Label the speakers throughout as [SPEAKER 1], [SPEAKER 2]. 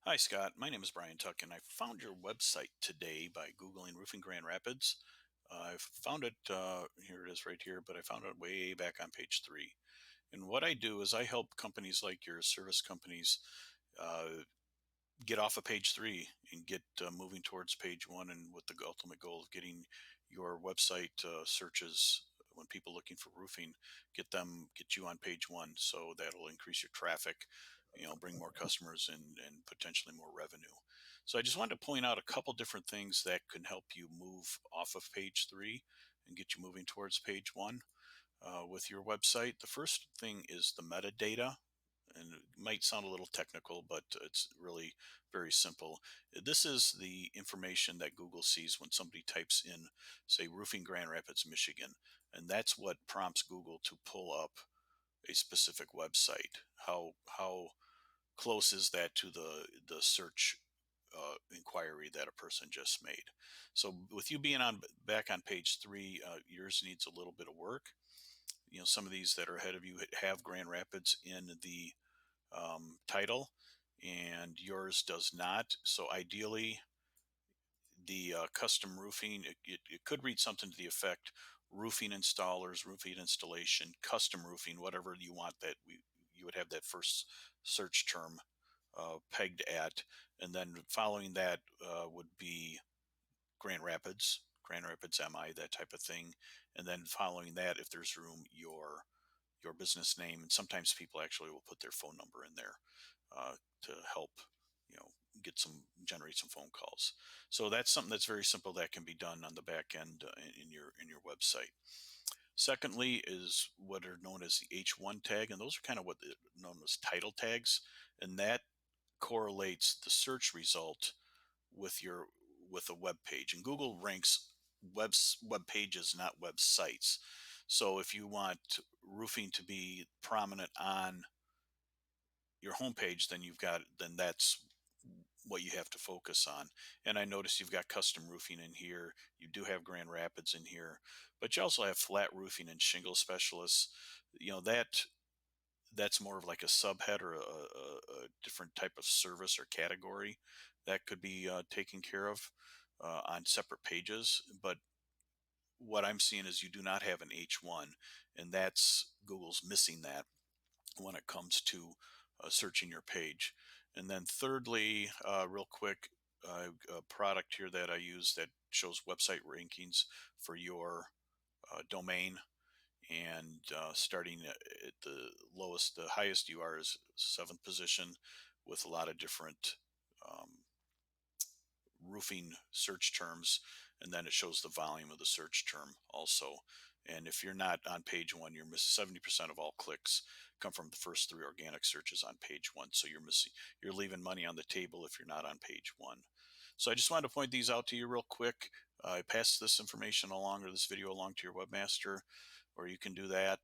[SPEAKER 1] Hi, Scott. My name is Brian Tuck, and I found your website today by Googling Roofing Grand Rapids. I found it, here it is right here, but I found it way back on page three. And what I do is I help companies like your service companies uh, get off of page three and get moving towards page one, and with the ultimate goal of getting your website searches when people looking for roofing, get you on page one, so that'll increase your traffic, bring more customers and potentially more revenue. So I just wanted to point out a couple different things that can help you move off of page three and get you moving towards page one with your website. The first thing is the metadata, and it might sound a little technical, but it's really very simple. This is the information that Google sees when somebody types in, say, roofing Grand Rapids, Michigan, and that's what prompts Google to pull up a specific website. How close is that to the search inquiry that a person just made? So with you being on back on page three, yours needs a little bit of work. Some of these that are ahead of you have Grand Rapids in the title, and yours does not. So ideally, the custom roofing, it could read something to the effect roofing installers, roofing installation, custom roofing, whatever you want, that you would have that first search term pegged at. And then following that would be Grand Rapids MI, that type of thing. And then following that, if there's room, your business name, and sometimes people actually will put their phone number in there to help you know generate some phone calls. So that's something that's very simple that can be done on the back end in your website. Secondly is what are known as the H1 tag, and those are kind of known as title tags, and that correlates the search result with a web page. And Google ranks web pages, not websites. So if you want roofing to be prominent on your homepage, then that's what you have to focus on. And I noticed you've got custom roofing in here. You do have Grand Rapids in here, but you also have flat roofing and shingle specialists. That's more of like a subhead or a different type of service or category that could be taken care of on separate pages. But what I'm seeing is you do not have an H1, and that's Google's missing that when it comes to searching your page. And then thirdly, real quick, a product here that I use that shows website rankings for your domain. And starting at the highest you are is seventh position, with a lot of different um, roofing search terms, and then it shows the volume of the search term also. And if you're not on page one, you're missing 70% of all clicks come from the first three organic searches on page one. So you're leaving money on the table if you're not on page one. So I just wanted to point these out to you real quick. I passed this information along, or this video along, to your webmaster, or you can do that.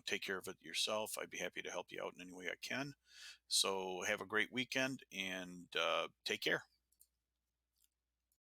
[SPEAKER 1] Take care of it yourself. I'd be happy to help you out in any way I can. So have a great weekend, and take care.